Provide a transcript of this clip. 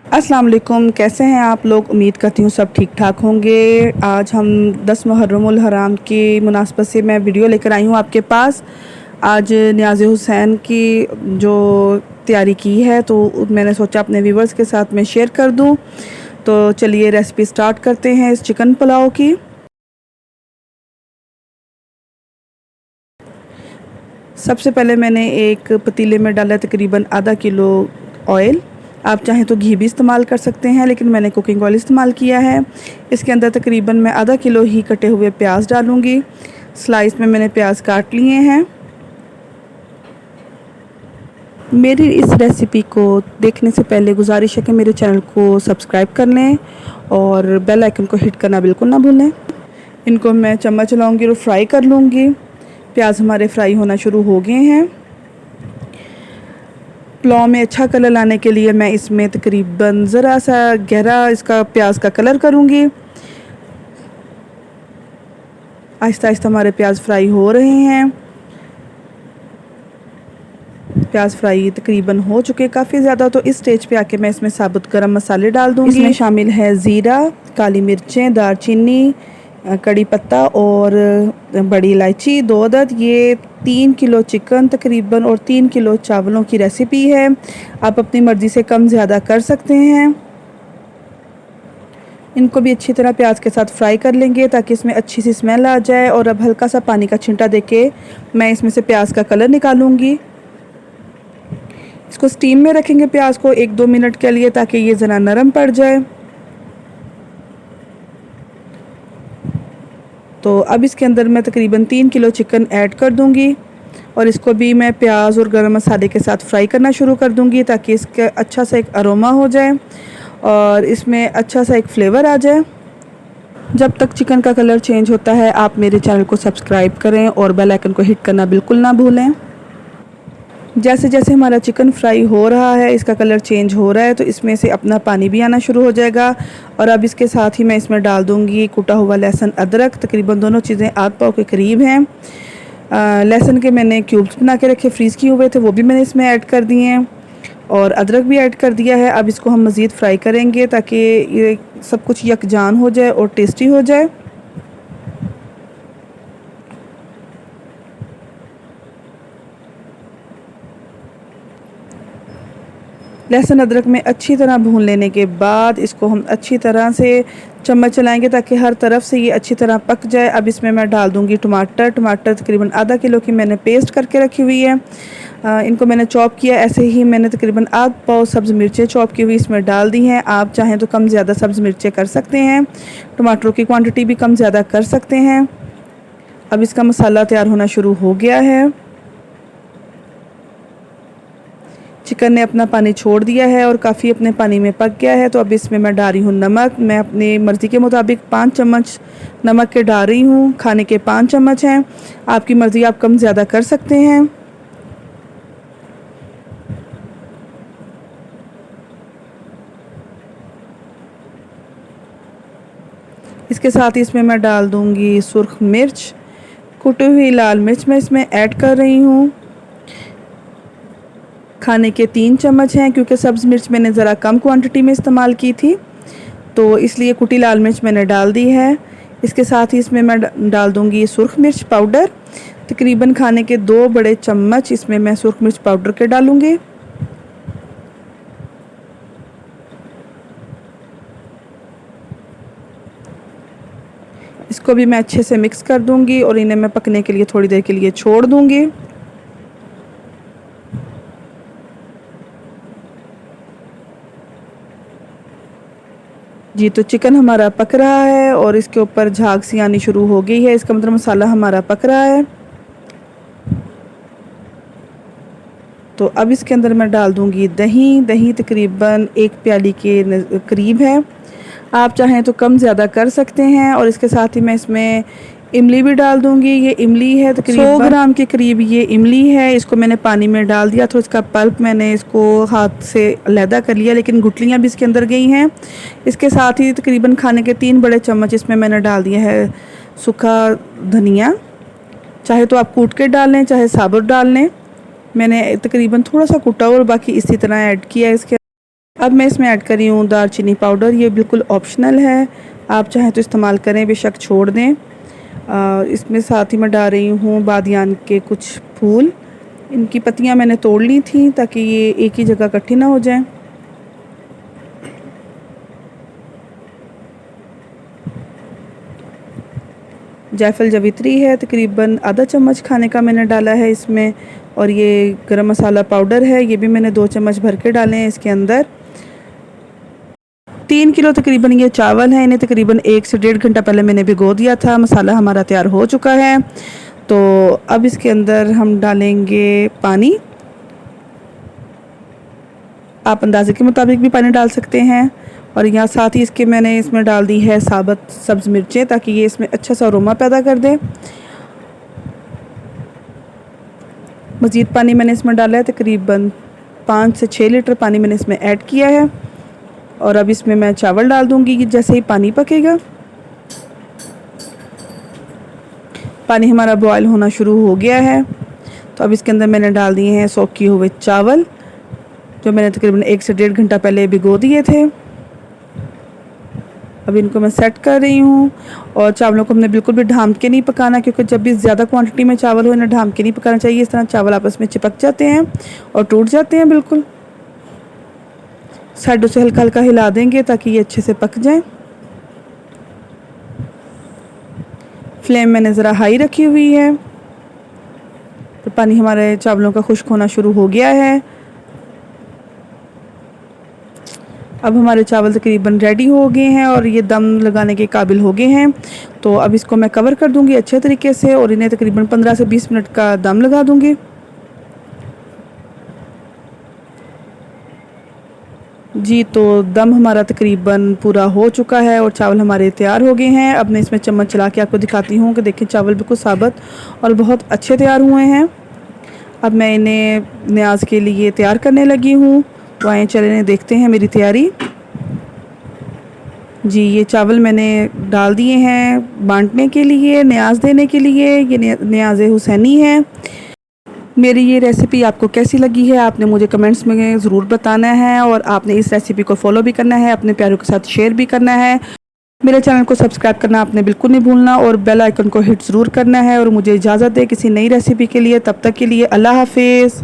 अस्सलाम वालेकुम, कैसे हैं आप लोग? उम्मीद करती हूँ सब ठीक ठाक होंगे। आज हम 10 मुहर्रमुल हराम की मुनासबत से मैं वीडियो लेकर आई हूँ आपके पास। आज न्याज़ हुसैन की जो तैयारी की है तो मैंने सोचा अपने व्यूवर्स के साथ मैं शेयर कर दूँ। तो चलिए रेसिपी स्टार्ट करते हैं इस चिकन पुलाव की। सबसे पहले मैंने एक पतीले में डाला तकरीबन आधा किलो ऑयल। आप चाहें तो घी भी इस्तेमाल कर सकते हैं, लेकिन मैंने कुकिंग ऑयल इस्तेमाल किया है। इसके अंदर तकरीबन मैं आधा किलो ही कटे हुए प्याज डालूँगी। स्लाइस में मैंने प्याज काट लिए हैं। मेरी इस रेसिपी को देखने से पहले गुजारिश है कि मेरे चैनल को सब्सक्राइब कर लें और बेल आइकन को हिट करना बिल्कुल ना भूलें। इनको मैं चम्मच चलाऊँगी और फ्राई कर लूँगी। प्याज हमारे फ्राई होना शुरू हो गए हैं। पुलाव में अच्छा कलर लाने के लिए मैं इसमें तकरीबन ज़रा सा गहरा इसका प्याज का कलर करूँगी। आहिस्ता आहिस्ता हमारे प्याज फ्राई हो रहे हैं। प्याज फ्राई तकरीबन हो चुके काफ़ी ज़्यादा। तो इस स्टेज पे आके मैं इसमें साबुत गरम मसाले डाल दूँगी। इसमें शामिल है ज़ीरा, काली मिर्चें, दालचीनी, कड़ी पत्ता और बड़ी इलायची 2 अदद। ये 3 किलो चिकन तकरीबन और 3 किलो चावलों की रेसिपी है। आप अपनी मर्ज़ी से कम ज़्यादा कर सकते हैं। इनको भी अच्छी तरह प्याज के साथ फ्राई कर लेंगे ताकि इसमें अच्छी सी स्मेल आ जाए। और अब हल्का सा पानी का छींटा देके मैं इसमें से प्याज का कलर निकालूंगी। इसको स्टीम में रखेंगे प्याज को 1-2 मिनट के लिए ताकि ये ज़रा नरम पड़ जाए। तो अब इसके अंदर मैं तकरीबन 3 किलो चिकन ऐड कर दूंगी और इसको भी मैं प्याज और गरम मसाले के साथ फ्राई करना शुरू कर दूंगी ताकि इसका अच्छा सा एक अरोमा हो जाए और इसमें अच्छा सा एक फ्लेवर आ जाए। जब तक चिकन का कलर चेंज होता है आप मेरे चैनल को सब्सक्राइब करें और बेल आइकन को हिट करना बिल्कुल ना भूलें। जैसे जैसे हमारा चिकन फ्राई हो रहा है, इसका कलर चेंज हो रहा है, तो इसमें से अपना पानी भी आना शुरू हो जाएगा। और अब इसके साथ ही मैं इसमें डाल दूंगी कुटा हुआ लहसुन, अदरक। तकरीबन दोनों चीज़ें आध पाव के करीब हैं। लहसुन के मैंने क्यूब्स बना के रखे, फ्रीज़ किए हुए थे, वो भी मैंने इसमें ऐड कर दिए हैं और अदरक भी ऐड कर दिया है। अब इसको हम मज़ीद फ्राई करेंगे ताकि ये सब कुछ यकजान हो जाए और टेस्टी हो जाए। लहसुन अदरक में अच्छी तरह भून लेने के बाद इसको हम अच्छी तरह से चम्मच चलाएंगे ताकि हर तरफ से ये अच्छी तरह पक जाए। अब इसमें मैं डाल दूंगी टमाटर तकरीबन आधा किलो की मैंने पेस्ट करके रखी हुई है। इनको मैंने चॉप किया। ऐसे ही मैंने तकरीबन आध पाव सब्ज़ मिर्चें चॉप की हुई इसमें डाल दी हैं। आप चाहें तो कम ज़्यादा सब्ज़ मिर्चें कर सकते हैं, टमाटरों की क्वांटिटी भी कम ज़्यादा कर सकते हैं। अब इसका मसाला तैयार होना शुरू हो गया है। चिकन ने अपना पानी छोड़ दिया है और काफ़ी अपने पानी में पक गया है। तो अब इसमें मैं डाल रही हूँ नमक। मैं अपनी मर्ज़ी के मुताबिक 5 चम्मच नमक के डाल रही हूँ। खाने के 5 चम्मच हैं, आपकी मर्ज़ी, आप कम ज़्यादा कर सकते हैं। इसके साथ ही इसमें मैं डाल दूँगी सुर्ख मिर्च, कुटी हुई लाल मिर्च मैं इसमें ऐड कर रही हूँ। खाने के 3 चम्मच हैं, क्योंकि सब्ज़ मिर्च मैंने ज़रा कम क्वांटिटी में इस्तेमाल की थी तो इसलिए कुटी लाल मिर्च मैंने डाल दी है। इसके साथ ही इसमें मैं डाल दूँगी सुर्ख मिर्च पाउडर। तकरीबन खाने के 2 बड़े चम्मच इसमें मैं सुर्ख मिर्च पाउडर के डालूँगी। इसको भी मैं अच्छे से मिक्स कर दूँगी और इन्हें मैं पकने के लिए थोड़ी देर के लिए छोड़ दूँगी। जी, तो चिकन हमारा पक रहा है और इसके ऊपर झाग सी आनी शुरू हो गई है। इसका मतलब मसाला हमारा पक रहा है। तो अब इसके अंदर मैं डाल दूँगी दही। दही तकरीबन 1 प्याली के करीब है। आप चाहें तो कम ज़्यादा कर सकते हैं। और इसके साथ ही मैं इसमें इमली भी डाल दूँगी। ये इमली है तकरीबन 100 ग्राम के करीब ये इमली है। इसको मैंने पानी में डाल दिया, तो इसका पल्प मैंने इसको हाथ से अलहदा कर लिया, लेकिन गुठलियाँ भी इसके अंदर गई हैं। इसके साथ ही तकरीबन खाने के 3 बड़े चम्मच इसमें मैंने डाल दिया है सूखा धनिया। चाहे तो आप कूट के डाल लें, चाहे साबुत डाल लें। मैंने तकरीबन थोड़ा सा कूटा और बाकी इसी तरह ऐड किया है इसके। अब मैं इसमें ऐड कर रही हूँ दालचीनी पाउडर। ये बिल्कुल ऑप्शनल है, आप चाहें तो इस्तेमाल करें, बेशक छोड़ दें। इसमें साथ ही मैं डाल रही हूँ बादियान के कुछ फूल। इनकी पत्तियाँ मैंने तोड़ ली थी ताकि ये एक ही जगह इकट्ठी ना हो जाएं। जायफल जवित्री है, तकरीबन आधा चम्मच खाने का मैंने डाला है इसमें। और ये गरम मसाला पाउडर है, ये भी मैंने 2 चम्मच भर के डाले हैं इसके अंदर। 3 किलो तकरीबन ये चावल हैं, इन्हें तकरीबन 1 से 1.5 घंटा पहले मैंने भिगो दिया था। मसाला हमारा तैयार हो चुका है, तो अब इसके अंदर हम डालेंगे पानी। आप अंदाजे के मुताबिक भी पानी डाल सकते हैं। और यहाँ साथ ही इसके मैंने इसमें डाल दी है साबुत सब्ज़ मिर्चें, ताकि ये इसमें अच्छा सा अरोमा पैदा कर दे। मज़ीद पानी मैंने इसमें डाला है, तकरीबन 5 से 6 लीटर पानी मैंने इसमें ऐड किया है। और अब इसमें मैं चावल डाल दूँगी कि जैसे ही पानी पकेगा। पानी हमारा बॉयल होना शुरू हो गया है, तो अब इसके अंदर मैंने डाल दिए हैं सोक किए हुए चावल, जो मैंने तकरीबन 1 से 1.5 घंटा पहले भिगो दिए थे। अब इनको मैं सेट कर रही हूँ। और चावलों को हमने बिल्कुल भी ढाम के नहीं पकाना, क्योंकि जब भी ज़्यादा क्वांटिटी में चावल हो इन्हें ढाम के नहीं पकाना चाहिए। इस तरह चावल आपस में चिपक जाते हैं और टूट जाते हैं बिल्कुल। साइडों से हल्का हल्का हिला देंगे ताकि ये अच्छे से पक जाएं। फ्लेम मैंने ज़रा हाई रखी हुई है। तो पानी हमारे चावलों का खुश्क होना शुरू हो गया है। अब हमारे चावल तकरीबन रेडी हो गए हैं और ये दम लगाने के काबिल हो गए हैं। तो अब इसको मैं कवर कर दूंगी अच्छे तरीके से और इन्हें तकरीबन 15 से 20 मिनट का दम लगा दूंगी। जी, तो दम हमारा तकरीबन पूरा हो चुका है और चावल हमारे तैयार हो गए हैं। अब मैं इसमें चम्मच चला के आपको दिखाती हूँ कि देखिए चावल बिल्कुल साबुत और बहुत अच्छे तैयार हुए हैं। अब मैं इन्हें न्याज के लिए तैयार करने लगी हूँ। तो आए चलें देखते हैं मेरी तैयारी। जी, ये चावल मैंने डाल दिए हैं बांटने के लिए, न्याज देने के लिए। ये न्याज़ हुसैनी है। मेरी ये रेसिपी आपको कैसी लगी है आपने मुझे कमेंट्स में ज़रूर बताना है, और आपने इस रेसिपी को फॉलो भी करना है, अपने प्यारों के साथ शेयर भी करना है। मेरे चैनल को सब्सक्राइब करना आपने बिल्कुल नहीं भूलना और बेल आइकन को हिट ज़रूर करना है। और मुझे इजाज़त दें किसी नई रेसिपी के लिए। तब तक के लिए अल्लाह हाफिज़।